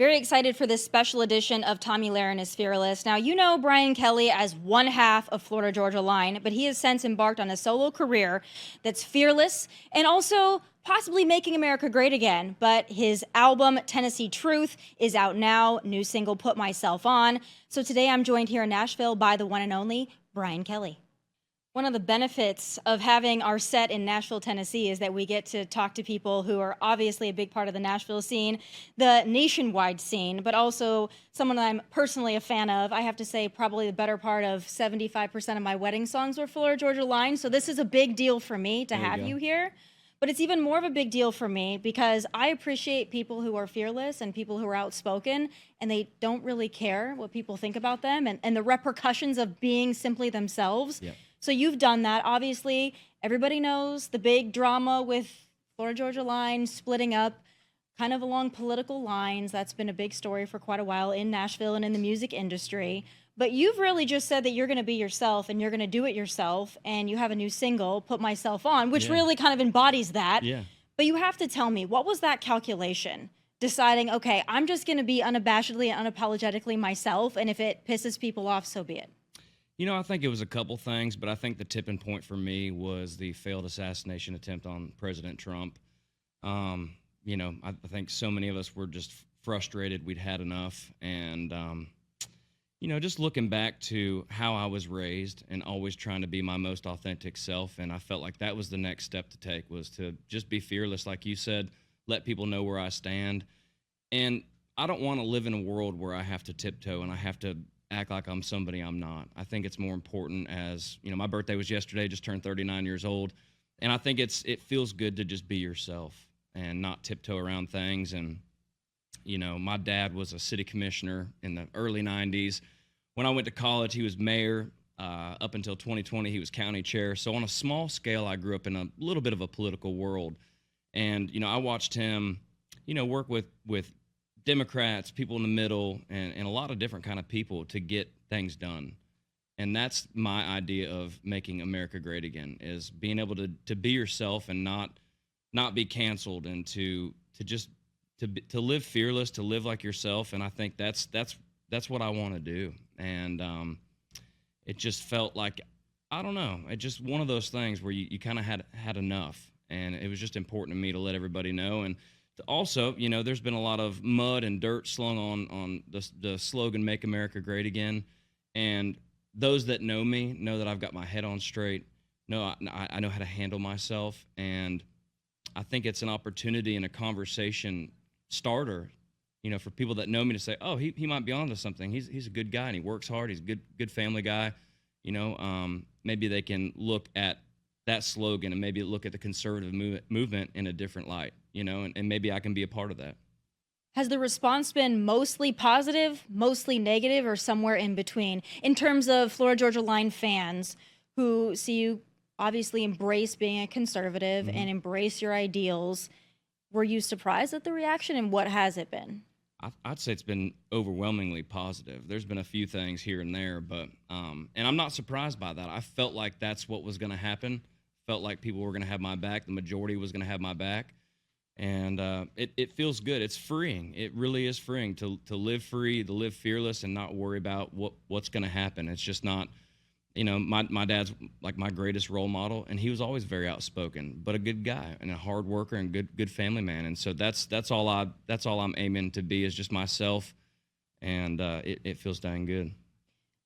Very excited for this special edition of Tomi Lahren is Fearless. Now, you know Brian Kelley as one half of Florida Georgia Line, but he has since embarked on a solo career that's fearless and also possibly making America great again. But his album, Tennessee Truth, is out now. New single, Put Myself On. So today I'm joined here in Nashville by the one and only Brian Kelley. One of the benefits of having our set in Nashville, Tennessee, is that we get to talk to people who are obviously a big part of the Nashville scene, the nationwide scene, but also someone that I'm personally a fan of. I have to say probably the better part of 75% of my wedding songs were Florida Georgia Line, so this is a big deal for me to have you here. But it's even more of a big deal for me because I appreciate people who are fearless and people who are outspoken, and they don't really care what people think about them and the repercussions of being simply themselves. Yep. So you've done that. Obviously, everybody knows the big drama with Florida Georgia Line splitting up kind of along political lines. That's been a big story for quite a while in Nashville and in the music industry. But you've really just said that you're going to be yourself and you're going to do it yourself. And you have a new single, Put Myself On, which really kind of embodies that. Yeah. But you have to tell me, what was that calculation? Deciding, okay, I'm just going to be unabashedly and unapologetically myself. And if it pisses people off, so be it. You know, I think it was a couple things, but I think the tipping point for me was the failed assassination attempt on President Trump. You know, I think so many of us were just frustrated. We'd had enough. And, you know, just looking back to how I was raised and always trying to be my most authentic self, and I felt like that was the next step to take, was to just be fearless, like you said, let people know where I stand. And I don't want to live in a world where I have to tiptoe and I have to act like I'm somebody I'm not. I think it's more important, as, you know, my birthday was yesterday, just turned 39 years old, and I think it feels good to just be yourself and not tiptoe around things. And, you know, my dad was a city commissioner in the early 90s. When I went to college, he was mayor. Up until 2020, he was county chair. So on a small scale, I grew up in a little bit of a political world. And, you know, I watched him, you know, work with Democrats, people in the middle, and a lot of different kind of people to get things done. And that's my idea of making America great again, is being able to be yourself and not be canceled, and to live fearless, to live like yourself. And I think that's what I want to do. And it just felt like, I don't know, it just one of those things where you kind of had enough, and it was just important to me to let everybody know. And also, you know, there's been a lot of mud and dirt slung on the slogan, Make America Great Again. And those that know me know that I've got my head on straight. I know how to handle myself. And I think it's an opportunity and a conversation starter, you know, for people that know me to say, oh, he might be onto something. He's a good guy and he works hard. He's a good family guy. You know, maybe they can look at that slogan and maybe look at the conservative movement in a different light, you know, and maybe I can be a part of that. Has the response been mostly positive, mostly negative, or somewhere in between? In terms of Florida Georgia Line fans who see you obviously embrace being a conservative and embrace your ideals, were you surprised at the reaction, and what has it been? I'd say it's been overwhelmingly positive. There's been a few things here and there, but and I'm not surprised by that. I felt like that's what was going to happen. Felt like people were going to have my back. The majority was going to have my back. And it feels good. It's freeing. It really is freeing to live free, to live fearless, and not worry about what's going to happen. It's just not, you know, my dad's like my greatest role model, and he was always very outspoken, but a good guy and a hard worker and good family man. And so that's all I'm aiming to be, is just myself, and it feels dang good.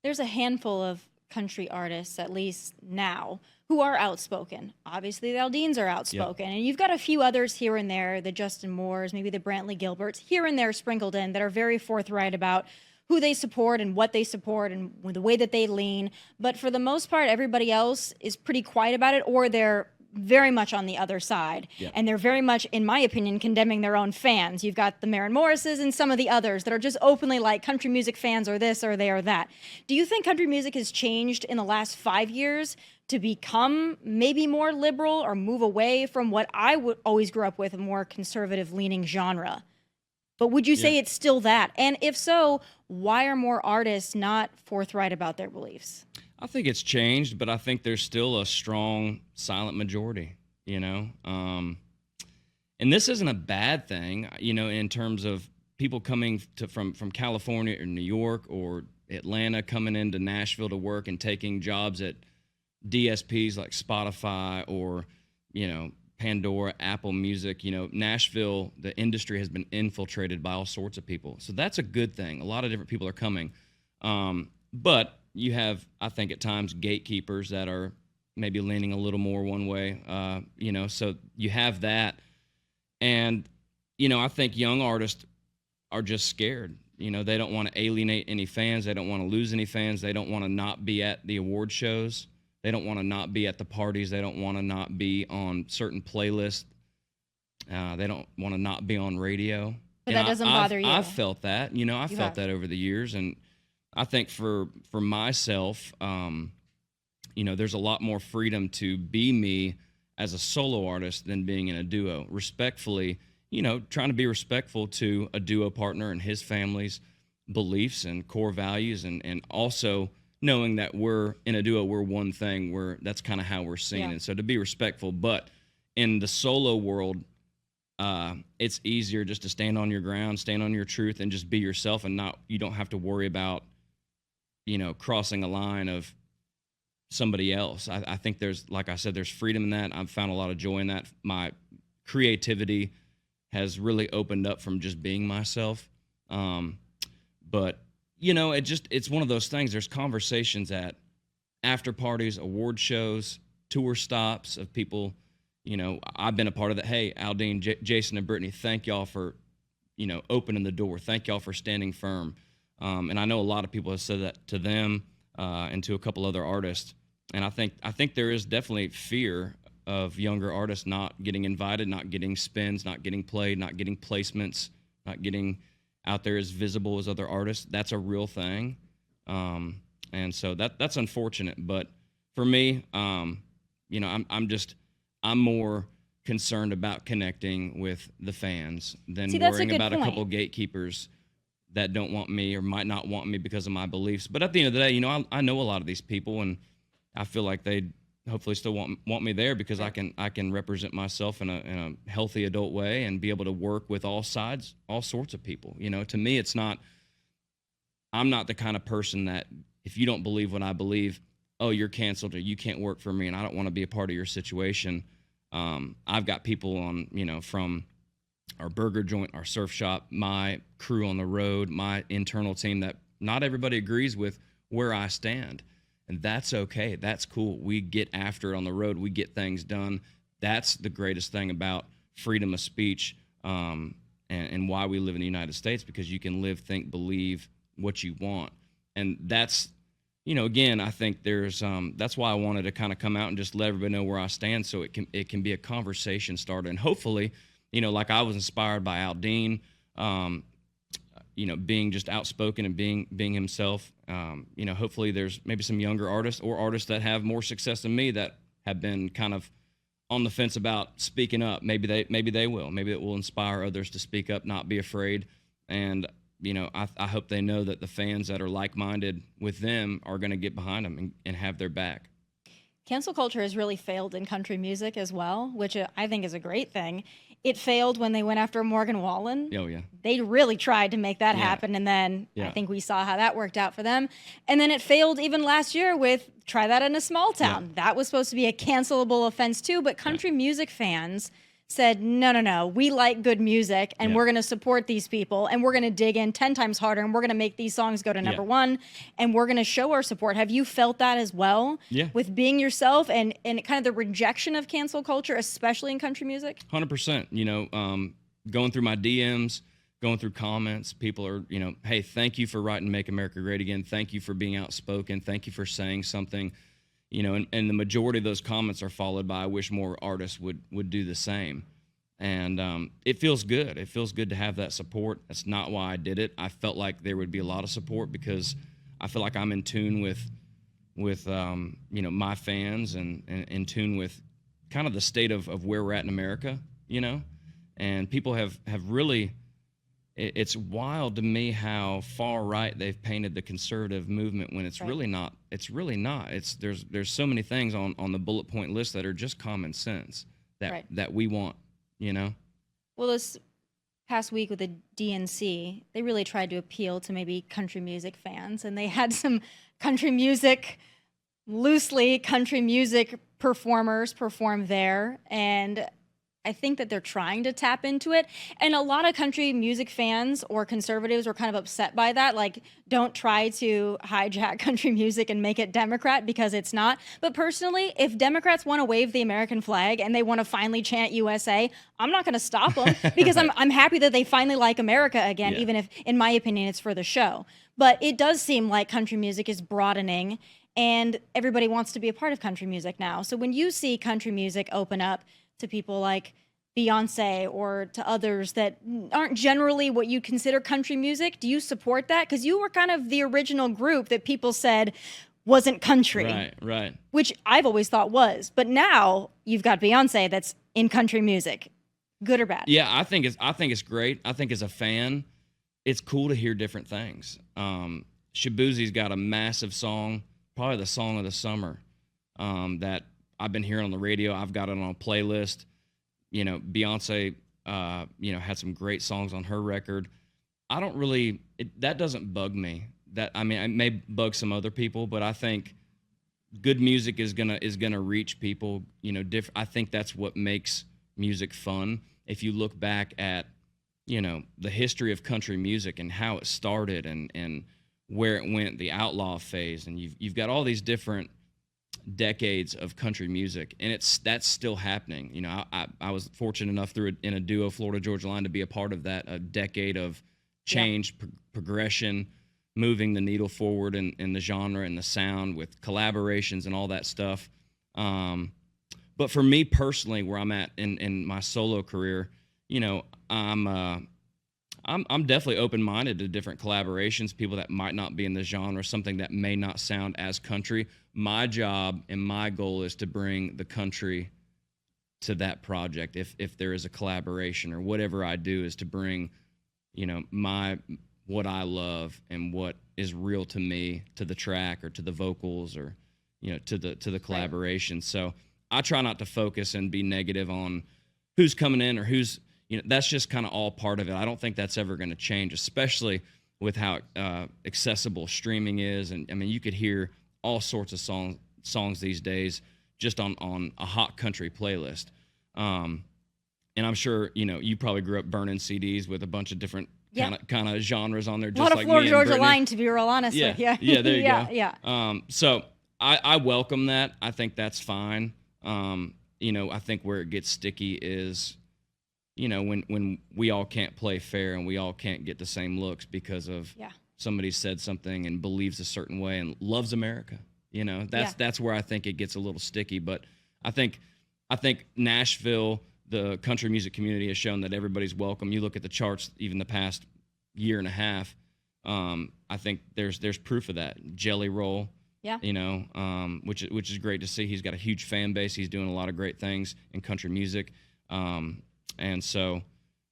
There's a handful of country artists, at least now, who are outspoken. Obviously, the Aldeans are outspoken, and you've got a few others here and there, the Justin Moores, maybe the Brantley Gilberts, here and there sprinkled in, that are very forthright about who they support and what they support and the way that they lean. But for the most part, everybody else is pretty quiet about it, or they're very much on the other side. And they're very much, in my opinion, condemning their own fans. You've got the Maren Morrises and some of the others that are just openly like, country music fans are this or they are that. Do you think country music has changed in the last 5 years to become maybe more liberal, or move away from what I always grew up with, a more conservative leaning genre? But would you say it's still that? And if so, why are more artists not forthright about their beliefs? I think it's changed, but I think there's still a strong silent majority, you know. And this isn't a bad thing, you know, in terms of people coming from California or New York or Atlanta coming into Nashville to work and taking jobs at DSPs like Spotify or, Pandora, Apple Music. Nashville, the industry has been infiltrated by all sorts of people. So that's a good thing. A lot of different people are coming. But you have, I think at times, gatekeepers that are maybe leaning a little more one way, so you have that. And, I think young artists are just scared. They don't want to alienate any fans. They don't want to lose any fans. They don't want to not be at the award shows. They don't want to not be at the parties. They don't want to not be on certain playlists. They don't want to not be on radio. But that doesn't bother you. I've felt that. I felt that over the years. And I think for myself, there's a lot more freedom to be me as a solo artist than being in a duo. Respectfully, trying to be respectful to a duo partner and his family's beliefs and core values, and also knowing that we're in a duo, we're one thing. That's kind of how we're seen. Yeah. And so to be respectful, but in the solo world, it's easier just to stand on your ground, stand on your truth, and just be yourself, and you don't have to worry about, crossing a line of somebody else. I think like I said, there's freedom in that. I've found a lot of joy in that. My creativity has really opened up from just being myself. But it's one of those things. There's conversations at after parties, award shows, tour stops of people. I've been a part of that. Hey, Aldine, Jason, and Brittany, thank y'all for, opening the door. Thank y'all for standing firm. And I know a lot of people have said that to them and to a couple other artists. And I think there is definitely fear of younger artists not getting invited, not getting spins, not getting played, not getting placements, not getting out there as visible as other artists. That's a real thing. And so that's unfortunate. But for me, I'm more concerned about connecting with the fans than worrying about a couple gatekeepers that don't want me or might not want me because of my beliefs. But at the end of the day, I know a lot of these people, and I feel like they hopefully still want me there because I can represent myself in a healthy adult way and be able to work with all sides, all sorts of people. To me, I'm not the kind of person that if you don't believe what I believe, oh, you're canceled or you can't work for me and I don't want to be a part of your situation. I've got people on, from our burger joint, our surf shop, my crew on the road, my internal team that not everybody agrees with where I stand. And that's okay. That's cool. We get after it on the road. We get things done. That's the greatest thing about freedom of speech and why we live in the United States, because you can live, think, believe what you want. And that's, again, I think there's that's why I wanted to kind of come out and just let everybody know where I stand, so it can be a conversation starter. And hopefully, like I was inspired by Aldine, being just outspoken and being himself. Hopefully there's maybe some younger artists or artists that have more success than me that have been kind of on the fence about speaking up. Maybe they will. Maybe it will inspire others to speak up, not be afraid. And, I hope they know that the fans that are like-minded with them are going to get behind them and have their back. Cancel culture has really failed in country music as well, which I think is a great thing. It failed when they went after Morgan Wallen. Oh, yeah. They really tried to make that happen, and then I think we saw how that worked out for them. And then it failed even last year with Try That in a Small Town. That was supposed to be a cancelable offense too, but country music fans said, no, we like good music, and we're going to support these people, and we're going to dig in 10 times harder, and we're going to make these songs go to number one, and we're going to show our support. Have you felt that as well with being yourself and kind of the rejection of cancel culture, especially in country music? 100%. Going through my DMs, going through comments, people are, hey, thank you for writing Make America Great Again. Thank you for being outspoken. Thank you for saying something. And the majority of those comments are followed by, I wish more artists would do the same. And it feels good. It feels good to have that support. That's not why I did it. I felt like there would be a lot of support because I feel like I'm in tune with my fans and in tune with kind of the state of where we're at in America, And people have really... It's wild to me how far right they've painted the conservative movement when it's really not. It's really not. There's so many things on the bullet point list that are just common sense that we want, Well, past week with the DNC, they really tried to appeal to maybe country music fans, and they had some country music, loosely country music performers perform there, and I think that they're trying to tap into it. And a lot of country music fans or conservatives were kind of upset by that. Like, don't try to hijack country music and make it Democrat, because it's not. But personally, if Democrats want to wave the American flag and they want to finally chant USA, I'm not going to stop them, because I'm happy that they finally like America again, even if, in my opinion, it's for the show. But it does seem like country music is broadening, and everybody wants to be a part of country music now. So when you see country music open up to people like Beyonce or to others that aren't generally what you consider country music, do you support that? Because you were kind of the original group that people said wasn't country. Right. Which I've always thought was. But now you've got Beyonce that's in country music. Good or bad? Yeah, I think it's great. I think as a fan, it's cool to hear different things. Shabuzi's got a massive song, probably the song of the summer, that I've been hearing on the radio. I've got it on a playlist. You know, Beyonce, had some great songs on her record. I don't really, that doesn't bug me. That, I mean, it may bug some other people, but I think good music is gonna reach people. You know, I think that's what makes music fun. If you look back at, the history of country music and how it started and where it went, the outlaw phase, and you've got all these different decades of country music, and that's still happening. I was fortunate enough in a duo, Florida Georgia Line, to be a part of that, a decade of change, progression, moving the needle forward in the genre and the sound with collaborations and all that stuff. But for me personally, where I'm at in my solo career, I'm definitely open-minded to different collaborations, people that might not be in the genre, something that may not sound as country. My job and my goal is to bring the country to that project. If there is a collaboration or whatever I do, is to bring, what I love and what is real to me to the track or to the vocals or, to the collaboration. Right. So I try not to focus and be negative on who's coming in or who's, that's just kind of all part of it. I don't think that's ever going to change, especially with how accessible streaming is. And I mean, you could hear all sorts of songs these days just on a hot country playlist. And I'm sure, you probably grew up burning CDs with a bunch of different kind of genres on there. Just a lot like of Florida me Georgia and Line, to be real honest with you. Yeah, there you go. Yeah. So I welcome that. I think that's fine. I think where it gets sticky is, when we all can't play fair and we all can't get the same looks because of somebody said something and believes a certain way and loves America. That's where I think it gets a little sticky. But I think Nashville, the country music community, has shown that everybody's welcome. You look at the charts, even the past year and a half. I think there's proof of that. Jelly Roll, which is great to see. He's got a huge fan base. He's doing a lot of great things in country music. And so,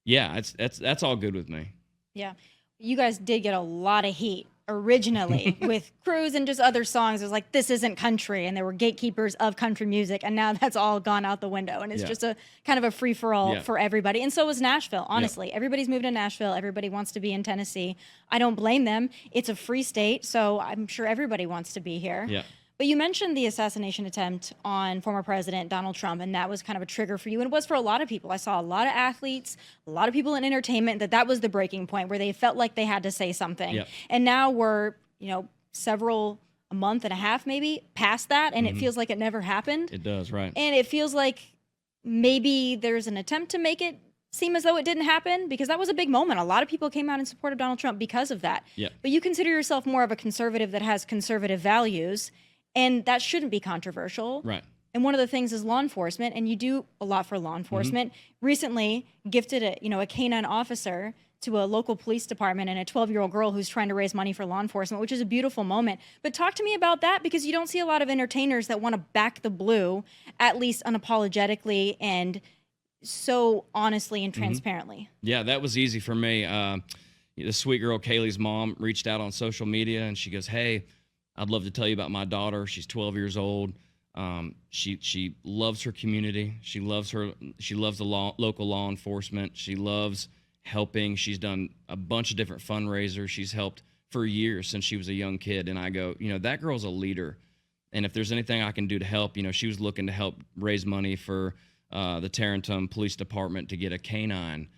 that's all good with me. Yeah. You guys did get a lot of heat originally with Cruise and just other songs. It was like, this isn't country, and there were gatekeepers of country music, and now that's all gone out the window, and it's just a kind of a free-for-all for everybody. And so was Nashville, honestly. Everybody's moved to Nashville. Everybody wants to be in Tennessee. I don't blame them. It's a free state, so I'm sure everybody wants to be here. Yeah. But you mentioned the assassination attempt on former President Donald Trump, and that was kind of a trigger for you, and it was for a lot of people. I saw a lot of athletes, a lot of people in entertainment, that was the breaking point where they felt like they had to say something. Yep. And now we're, a month and a half maybe past that, and it feels like it never happened. It does, right. And it feels like maybe there's an attempt to make it seem as though it didn't happen, because that was a big moment. A lot of people came out in support of Donald Trump because of that. Yep. But you consider yourself more of a conservative that has conservative values, and that shouldn't be controversial. Right. And one of the things is law enforcement, and you do a lot for law enforcement. Recently gifted a canine officer to a local police department and a 12-year-old girl who's trying to raise money for law enforcement, which is a beautiful moment. But talk to me about that, because you don't see a lot of entertainers that want to back the blue, at least unapologetically and so honestly and transparently. Yeah, that was easy for me. The sweet girl Kaley's mom reached out on social media, and she goes, "Hey, I'd love to tell you about my daughter. She's 12 years old. She loves her community. She loves the local law enforcement. She loves helping. She's done a bunch of different fundraisers. She's helped for years since she was a young kid. And I go, that girl's a leader. And if there's anything I can do to help, she was looking to help raise money for the Tarentum Police Department to get a canine.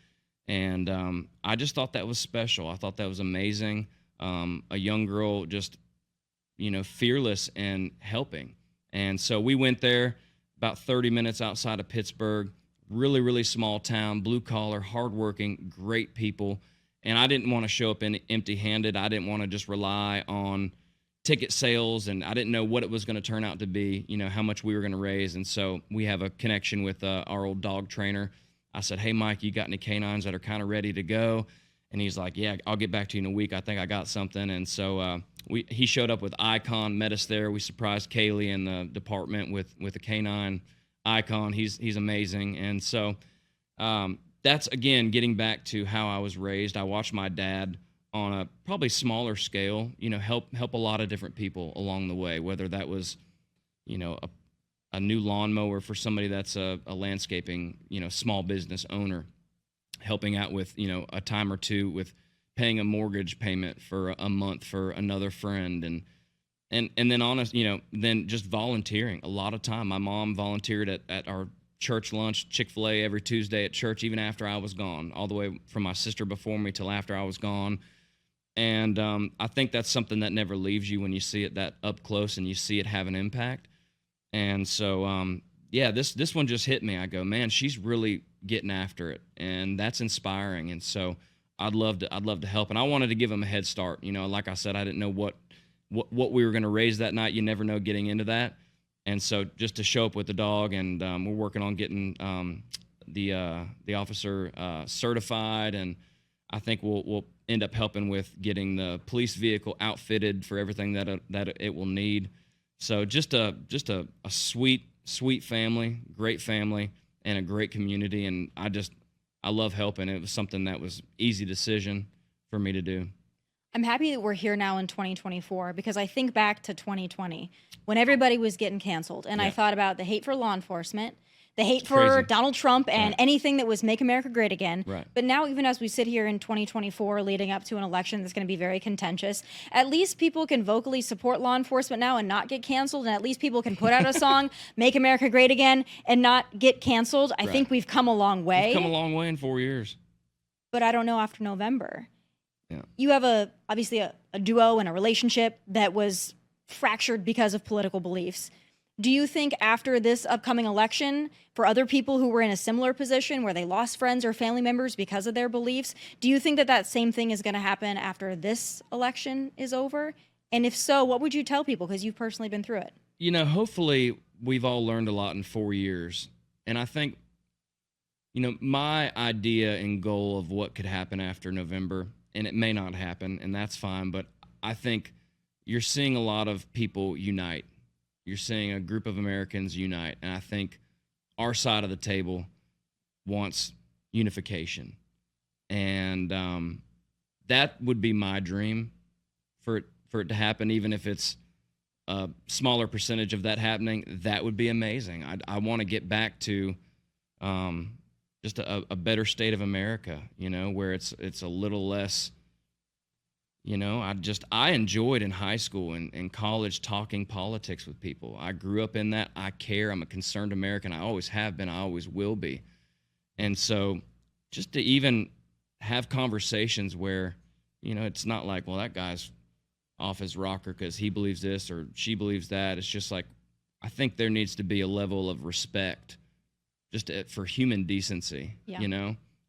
And I just thought that was special. I thought that was amazing. A young girl just, fearless and helping. And so we went there about 30 minutes outside of Pittsburgh, really, really small town, blue collar, hardworking, great people. And I didn't want to show up empty-handed. I didn't want to just rely on ticket sales, and I didn't know what it was going to turn out to be, how much we were going to raise. And so we have a connection with our old dog trainer. I said, hey, Mike, you got any canines that are kind of ready to go? And he's like, yeah, I'll get back to you in a week. I think I got something. And so he showed up with Icon, met us there. We surprised Kaley in the department with a canine. Icon, he's amazing. And so that's, again, getting back to how I was raised. I watched my dad on a probably smaller scale, help a lot of different people along the way, whether that was, a new lawnmower for somebody that's a landscaping, small business owner, helping out with, a time or two with paying a mortgage payment for a month for another friend. And then then just volunteering a lot of time. My mom volunteered at our church lunch, Chick-fil-A every Tuesday at church, even after I was gone, all the way from my sister before me till after I was gone. And I think that's something that never leaves you when you see it that up close and you see it have an impact. And so, this one just hit me. I go, man, she's really getting after it, and that's inspiring. And so I'd love to help. And I wanted to give them a head start. Like I said, I didn't know what we were going to raise that night. You never know getting into that. And so just to show up with the dog, and we're working on getting the officer certified, and I think we'll end up helping with getting the police vehicle outfitted for everything that it will need. So just a sweet family, great family, and a great community. And I love helping. It was something that was easy decision for me to do. I'm happy that we're here now in 2024, because I think back to 2020 when everybody was getting canceled, and I thought about the hate for law enforcement, the hate for crazy. Donald Trump, and anything that was Make America Great Again. Right. But now, even as we sit here in 2024, leading up to an election that's going to be very contentious, at least people can vocally support law enforcement now and not get canceled, and at least people can put out a song, Make America Great Again, and not get canceled. I think we've come a long way. We've come a long way in 4 years. But I don't know after November. Yeah. You have obviously a duo and a relationship that was fractured because of political beliefs. Do you think after this upcoming election, for other people who were in a similar position where they lost friends or family members because of their beliefs, do you think that same thing is going to happen after this election is over? And if so, what would you tell people? Because you've personally been through it. Hopefully we've all learned a lot in 4 years. And I think, my idea and goal of what could happen after November, and it may not happen, and that's fine, but I think you're seeing a lot of people unite. You're seeing a group of Americans unite, and I think our side of the table wants unification. And that would be my dream for it to happen, even if it's a smaller percentage of that happening. That would be amazing. I want to get back to just a better state of America, where it's a little less. I enjoyed in high school and college talking politics with people. I grew up in that. I care. I'm a concerned American. I always have been. I always will be. And so just to even have conversations where, it's not like, well, that guy's off his rocker because he believes this or she believes that. It's just like, I think there needs to be a level of respect just for human decency,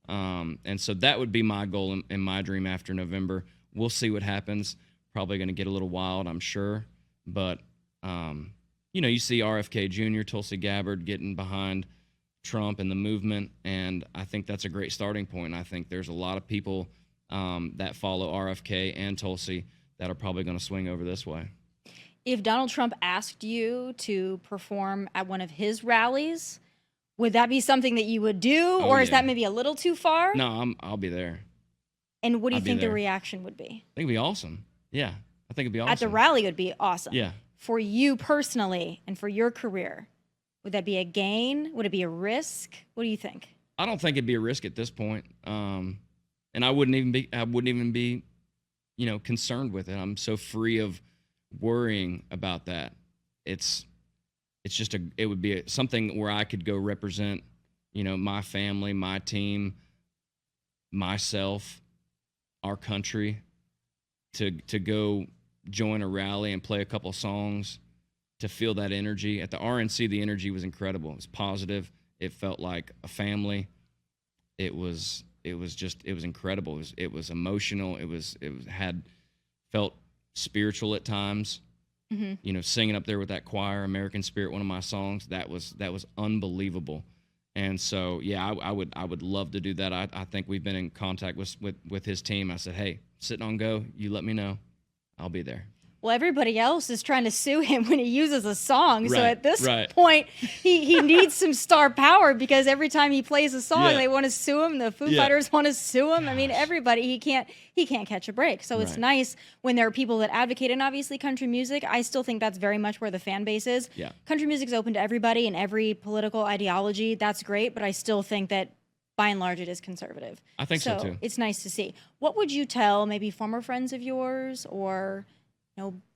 And so that would be my goal and my dream after November. We'll see what happens. Probably going to get a little wild, I'm sure. But, you see RFK Jr., Tulsi Gabbard getting behind Trump and the movement, and I think that's a great starting point. I think there's a lot of people that follow RFK and Tulsi that are probably going to swing over this way. If Donald Trump asked you to perform at one of his rallies, would that be something that you would do, or is that maybe a little too far? No, I'll be there. And what do you think the reaction would be? I think it'd be awesome. Yeah, I think it'd be awesome. At the rally, it would be awesome. Yeah. For you personally and for your career, would that be a gain? Would it be a risk? What do you think? I don't think it'd be a risk at this point. and I wouldn't even be, concerned with it. I'm so free of worrying about that. It's just it would be something where I could go represent, my family, my team, myself, our country, to go join a rally and play a couple songs, to feel that energy. At the RNC, the energy was incredible. It was positive. It felt like a family. It was incredible. It was emotional. It felt spiritual at times. Mm-hmm. Singing up there with that choir, American Spirit, one of my songs, that was unbelievable. And so, yeah, I would love to do that. I think we've been in contact with his team. I said, hey, sitting on go, you let me know. I'll be there. Well, everybody else is trying to sue him when he uses a song. So Right, at this right. point, he needs some star power, because every time he plays a song, Yeah. they want to sue him. The Foo Yeah. Fighters want to sue him. I mean, Gosh. everybody, he can't catch a break. So it's Right. nice when there are people that advocate. And obviously country music, I still think that's very much where the fan base is. Yeah. Country music is open to everybody and every political ideology. That's great. But I still think that by and large, it is conservative. I think so too. It's nice to see. What would you tell maybe former friends of yours or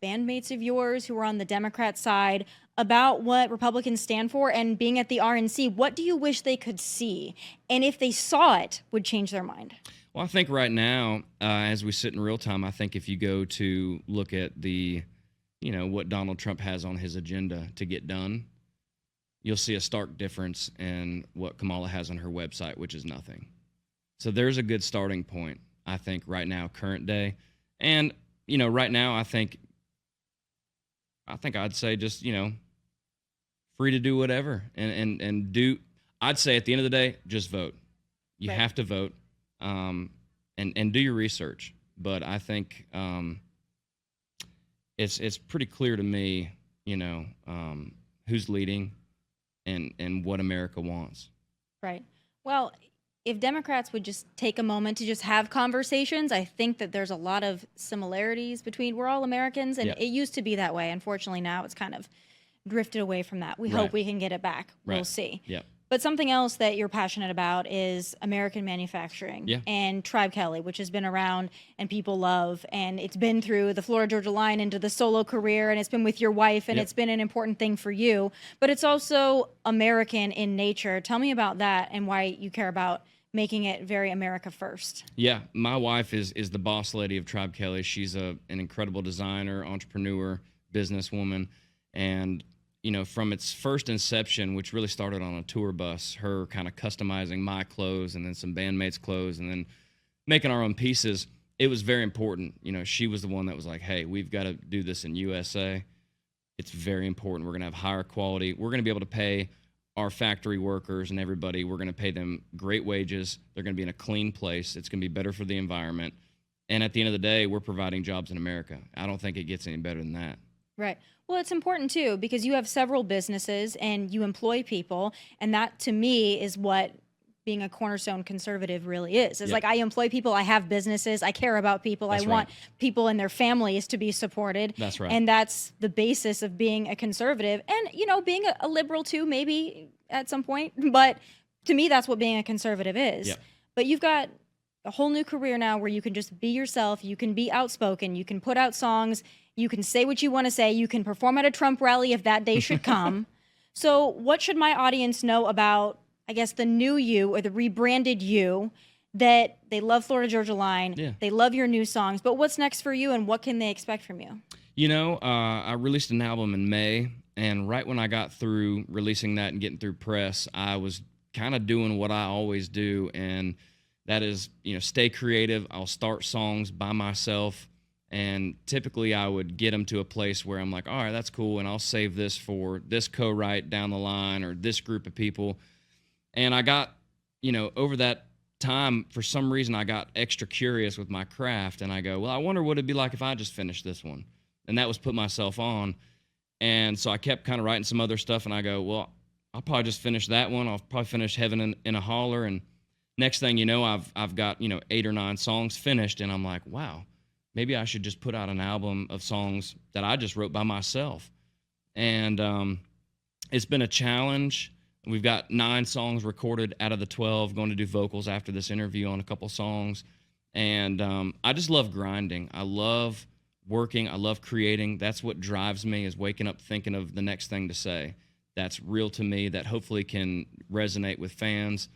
bandmates of yours who are on the Democrat side about what Republicans stand for and being at the RNC? What do you wish they could see? And if they saw it, would change their mind? Well, I think right now, as we sit in real time, I think if you go to look at what Donald Trump has on his agenda to get done, you'll see a stark difference in what Kamala has on her website, which is nothing. So there's a good starting point, I think, right now, current day. And right now, I think I'd say just, free to do whatever and do. I'd say at the end of the day, just vote. You Right. have to vote, and do your research. But I think it's pretty clear to me, who's leading and what America wants. Right. Well, if Democrats would just take a moment to just have conversations, I think that there's a lot of similarities between, we're all Americans, and Yeah. it used to be that way. Unfortunately, now it's kind of drifted away from that. We Right. hope we can get it back. We'll Right. see. Yeah. But something else that you're passionate about is American manufacturing Yeah. and Tribe Kelley, which has been around and people love. And it's been through the Florida-Georgia line into the solo career, and it's been with your wife, and Yep. it's been an important thing for you. But it's also American in nature. Tell me about that and why you care about making it very America first. Yeah, my wife is the boss lady of Tribe Kelley. She's an incredible designer, entrepreneur, businesswoman, and from its first inception, which really started on a tour bus, her kind of customizing my clothes and then some bandmates' clothes and then making our own pieces, it was very important. She was the one that was like, hey, we've got to do this in USA. It's very important. We're going to have higher quality. We're going to be able to pay our factory workers and everybody. We're going to pay them great wages. They're going to be in a clean place. It's going to be better for the environment. And at the end of the day, we're providing jobs in America. I don't think it gets any better than that. Right. Well, it's important too, because you have several businesses and you employ people. And that to me is what being a cornerstone conservative really is. It's Yep. like, I employ people, I have businesses, I care about people, That's I want right. people and their families to be supported. That's right. And that's the basis of being a conservative and, being a liberal too, maybe at some point. But to me, that's what being a conservative is. Yep. But you've got a whole new career now where you can just be yourself. You can be outspoken. You can put out songs. You can say what you want to say. You can perform at a Trump rally if that day should come. So what should my audience know about, I guess, the new you or the rebranded you, that they love Florida-Georgia Line, Yeah. they love your new songs, but what's next for you and what can they expect from you? I released an album in May, and right when I got through releasing that and getting through press, I was kind of doing what I always do, and that is, stay creative. I'll start songs by myself, and typically I would get them to a place where I'm like, all right, that's cool, and I'll save this for this co-write down the line or this group of people. And I got, over that time, for some reason, I got extra curious with my craft, and I go, well, I wonder what it'd be like if I just finished this one. And that was put myself on. And so I kept kind of writing some other stuff, and I go, well, I'll probably just finish that one. I'll probably finish Heaven in a Holler, and next thing you know, I've got 8 or 9 songs finished, and I'm like, wow, maybe I should just put out an album of songs that I just wrote by myself. And it's been a challenge. We've got 9 songs recorded out of the 12. Going to do vocals after this interview on a couple songs, And I just love grinding. I love working. I love creating. That's what drives me, is waking up thinking of the next thing to say that's real to me, that hopefully can resonate with fans.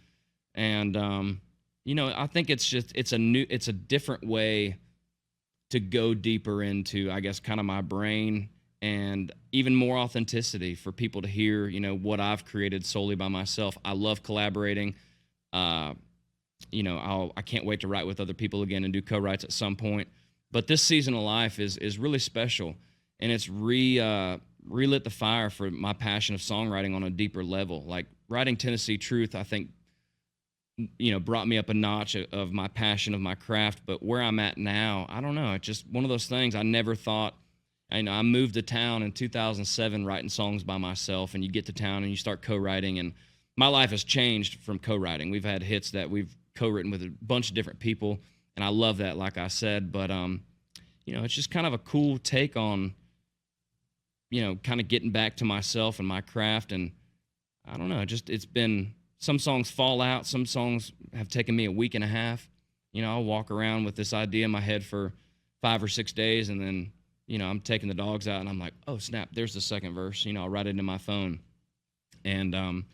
And I think it's a different way to go deeper into, I guess, kind of my brain, and even more authenticity for people to hear, what I've created solely by myself. I love collaborating. I can't wait to write with other people again and do co-writes at some point. But this season of life is really special, and it's relit the fire for my passion of songwriting on a deeper level. Like writing Tennessee Truth, I think, brought me up a notch of my passion of my craft. But where I'm at now, I don't know. It's just one of those things I never thought. I moved to town in 2007 writing songs by myself, and you get to town and you start co-writing, and my life has changed from co-writing. We've had hits that we've co-written with a bunch of different people, and I love that, like I said. But it's just kind of a cool take on, kind of getting back to myself and my craft. And I don't know, it's been, some songs fall out. Some songs have taken me a week and a half. I'll walk around with this idea in my head for 5 or 6 days, and then, I'm taking the dogs out and I'm like, oh snap, there's the second verse. I'll write it in my phone, and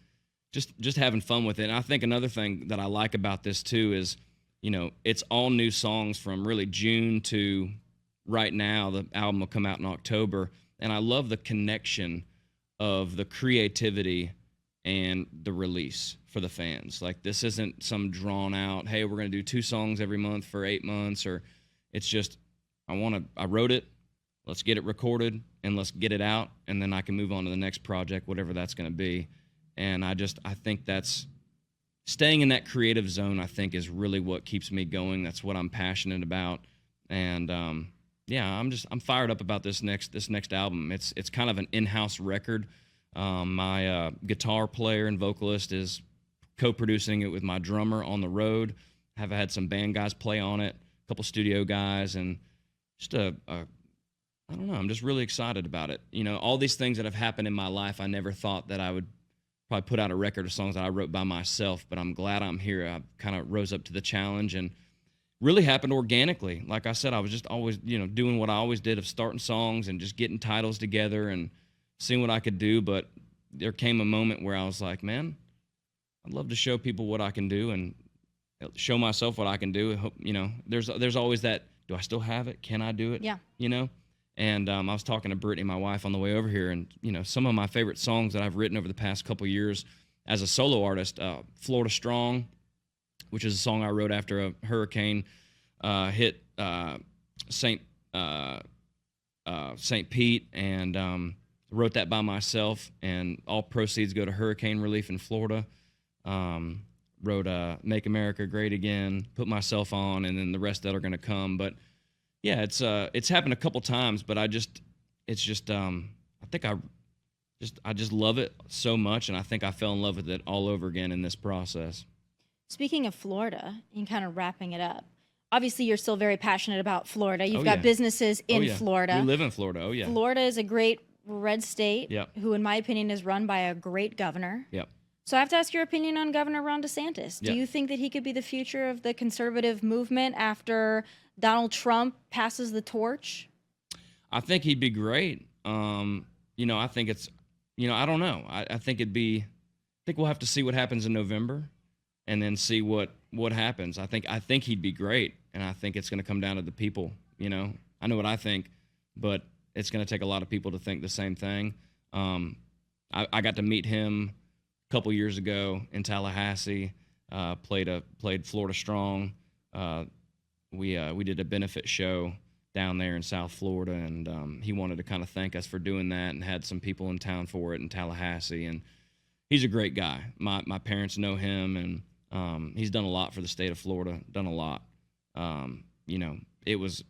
just having fun with it. And I think another thing that I like about this too is, it's all new songs from really June to right now. The album will come out in October. And I love the connection of the creativity and the release for the fans. Like, this isn't some drawn out, hey, we're going to do 2 songs every month for 8 months, or it's just, I wrote it, let's get it recorded and let's get it out, and then I can move on to the next project, whatever that's going to be. And I think that's, staying in that creative zone, I think, is really what keeps me going. That's what I'm passionate about. And I'm fired up about this next album. It's kind of an in-house record. My guitar player and vocalist is co-producing it with my drummer on the road. Have had some band guys play on it, a couple studio guys, and just I don't know, I'm just really excited about it. All these things that have happened in my life, I never thought that I would probably put out a record of songs that I wrote by myself, but I'm glad I'm here. I kind of rose up to the challenge, and really happened organically. Like I said, I was just always, doing what I always did, of starting songs and just getting titles together and seeing what I could do. But there came a moment where I was like, man, I'd love to show people what I can do and show myself what I can do. There's always that, do I still have it? Can I do it? Yeah. And I was talking to Brittany, my wife, on the way over here, and some of my favorite songs that I've written over the past couple years as a solo artist, Florida Strong, which is a song I wrote after a hurricane hit St. Pete, and wrote that by myself, and all proceeds go to hurricane relief in Florida. Wrote Make America Great Again, put myself on, and then the rest that are going to come. But yeah, it's happened a couple times, but I just love it so much, and I think I fell in love with it all over again in this process. Speaking of Florida, and kind of wrapping it up, obviously you're still very passionate about Florida. You've got businesses in Florida. We live in Florida. Oh yeah. Florida is a great red state. Yep. Who, in my opinion, is run by a great governor. Yep. So I have to ask your opinion on Governor Ron DeSantis. Do Yep. you think that he could be the future of the conservative movement after Donald Trump passes the torch? I think he'd be great. I think it's, I don't know. I think we'll have to see what happens in November, and then see what happens. I think he'd be great, and I think it's going to come down to the people. I know what I think, but it's going to take a lot of people to think the same thing. I got to meet him a couple years ago in Tallahassee. Played Florida Strong. We did a benefit show down there in South Florida, and he wanted to kind of thank us for doing that, and had some people in town for it in Tallahassee. And he's a great guy. My parents know him, and he's done a lot for the state of Florida. Done a lot. It was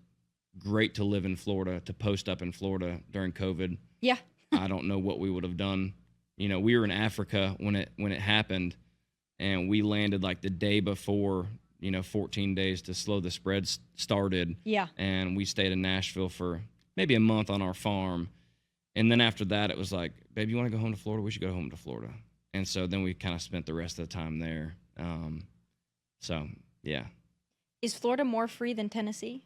great to live in Florida, to post up in Florida during COVID. Yeah. I don't know what we would have done. We were in Africa when it happened, and we landed like the day before 14 days to slow the spread started. Yeah. And we stayed in Nashville for maybe a month on our farm. And then after that, it was like, babe, you want to go home to Florida? We should go home to Florida. And so then we kind of spent the rest of the time there. So, yeah. Is Florida more free than Tennessee?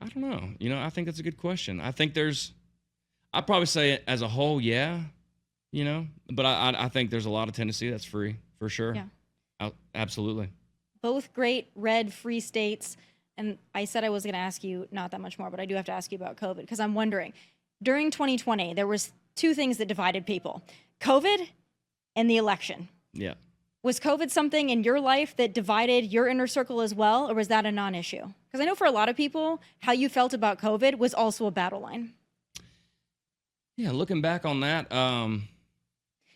I don't know. I think that's a good question. I think I'd probably say as a whole, yeah, but I think there's a lot of Tennessee that's free for sure. Yeah. Absolutely. Both great red free states. And I said I was going to ask you not that much more, but I do have to ask you about COVID because I'm wondering, during 2020, there was two things that divided people: COVID and the election. Yeah. Was COVID something in your life that divided your inner circle as well, or was that a non-issue? Because I know for a lot of people, how you felt about COVID was also a battle line. Yeah, looking back on that,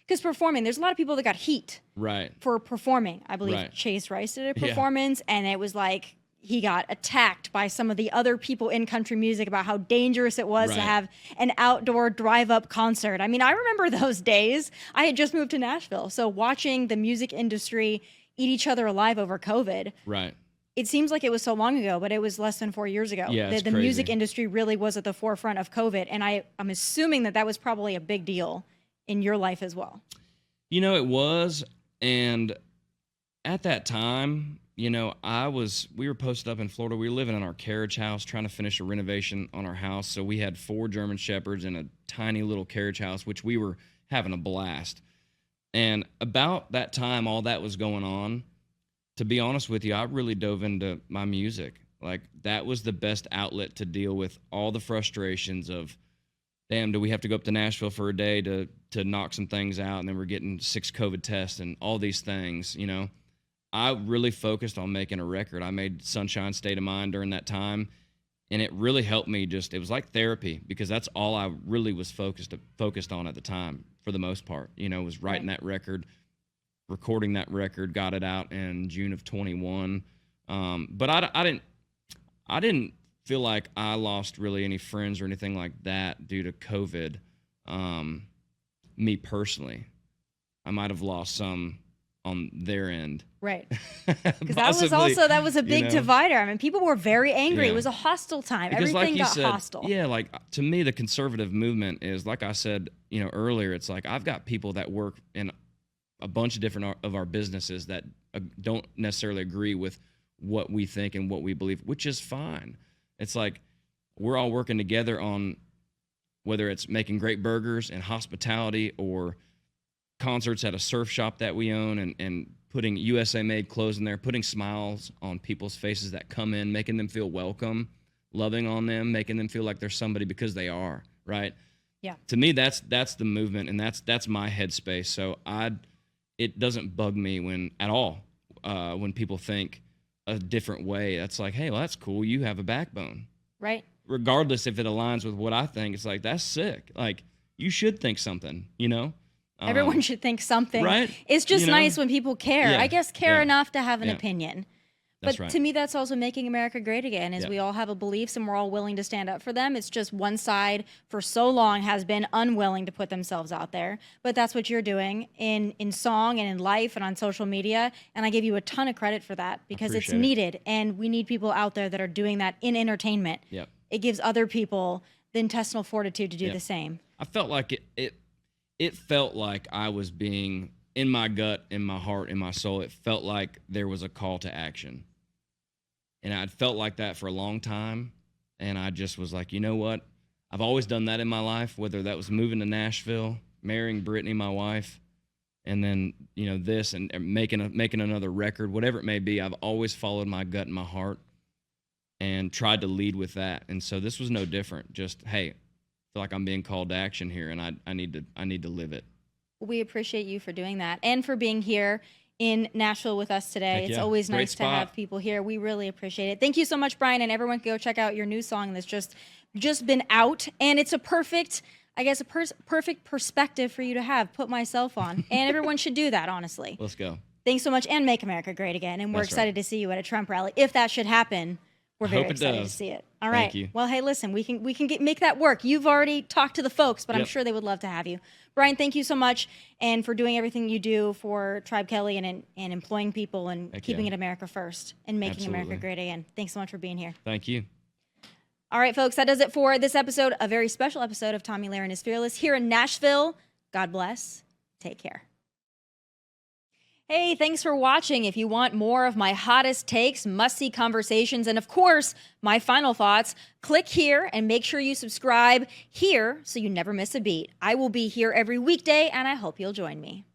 because performing, there's a lot of people that got heat right for performing. I believe Right. Chase Rice did a performance, and it was like he got attacked by some of the other people in country music about how dangerous it was to Right. have an outdoor drive-up concert. I mean, I remember those days. I had just moved to Nashville, so watching the music industry eat each other alive over COVID. Right. It seems like it was so long ago, but it was less than 4 years ago. Yeah, it's the music crazy. industry really was at the forefront of COVID, and I'm assuming that was probably a big deal in your life as well. It was, and at that time, we were posted up in Florida. We were living in our carriage house, trying to finish a renovation on our house. So we had 4 German Shepherds in a tiny little carriage house, which we were having a blast. And about that time, all that was going on, to be honest with you, I really dove into my music. Like, that was the best outlet to deal with all the frustrations of, damn, do we have to go up to Nashville for a day to knock some things out, and then we're getting 6 COVID tests and all these things, I really focused on making a record. I made Sunshine State of Mind during that time, and it really helped me. It was like therapy, because that's all I really was focused on at the time for the most part, was writing that record, recording that record, got it out in June of 21. But I didn't feel like I lost really any friends or anything like that due to COVID. Me personally, I might have lost some on their end. Right. Because that was a big divider. I mean, people were very angry. Yeah. It was a hostile time. Because Everything like you got said, hostile. Yeah, like to me, the conservative movement is, like I said, earlier, it's like I've got people that work in a bunch of different of our businesses that don't necessarily agree with what we think and what we believe, which is fine. It's like we're all working together on whether it's making great burgers and hospitality, or concerts at a surf shop that we own, and putting USA-made clothes in there, putting smiles on people's faces that come in, making them feel welcome, loving on them, making them feel like they're somebody because they are, right? Yeah. To me, that's the movement, and that's my headspace. So it doesn't bug me when people think a different way. That's like, hey, well, that's cool. You have a backbone. Right. Regardless if it aligns with what I think, it's like, that's sick. Like, you should think something, Everyone should think something. Right? It's just nice when people care. Yeah. I guess care Yeah. enough to have an Yeah. opinion. That's But right. to me, that's also making America great again, is Yeah. we all have a beliefs and we're all willing to stand up for them. It's just one side for so long has been unwilling to put themselves out there. But that's what you're doing in song and in life and on social media. And I give you a ton of credit for that, because it's appreciate it. needed. And we need people out there that are doing that in entertainment. Yep. It gives other people the intestinal fortitude to do Yeah. the same. I felt like it felt like I was being, in my gut, in my heart, in my soul, it felt like there was a call to action. And I'd felt like that for a long time. And I just was like, you know what? I've always done that in my life, whether that was moving to Nashville, marrying Brittany, my wife, and then, this and making another record, whatever it may be. I've always followed my gut and my heart and tried to lead with that. And so this was no different. Just, hey, I feel like I'm being called to action here, and I need to live it. We appreciate you for doing that and for being here in Nashville with us today. Heck It's yeah. always Great nice to spot. have people here. We really appreciate it. Thank you so much, Brian, and everyone can go check out your new song that's just been out, and it's a perfect, perfect perspective for you to have. Put myself on, and everyone should do that, honestly. Let's go. Thanks so much, and make America great again. And we're That's excited to see you at a Trump rally if that should happen. We're very hope it excited to does. see it. All Thank right. you. Well, hey, listen, we can make that work. You've already talked to the folks, but I'm Yep. sure they would love to have you. Brian, thank you so much, and for doing everything you do for Tribe Kelley and employing people and Heck keeping yeah. it America first and making America Absolutely. great again. Thanks so much for being here. Thank you. All right, folks, that does it for this episode, a very special episode of Tomi Lahren is Fearless here in Nashville. God bless. Take care. Hey, thanks for watching. If you want more of my hottest takes, must-see conversations, and of course, my final thoughts, click here and make sure you subscribe here so you never miss a beat. I will be here every weekday, and I hope you'll join me.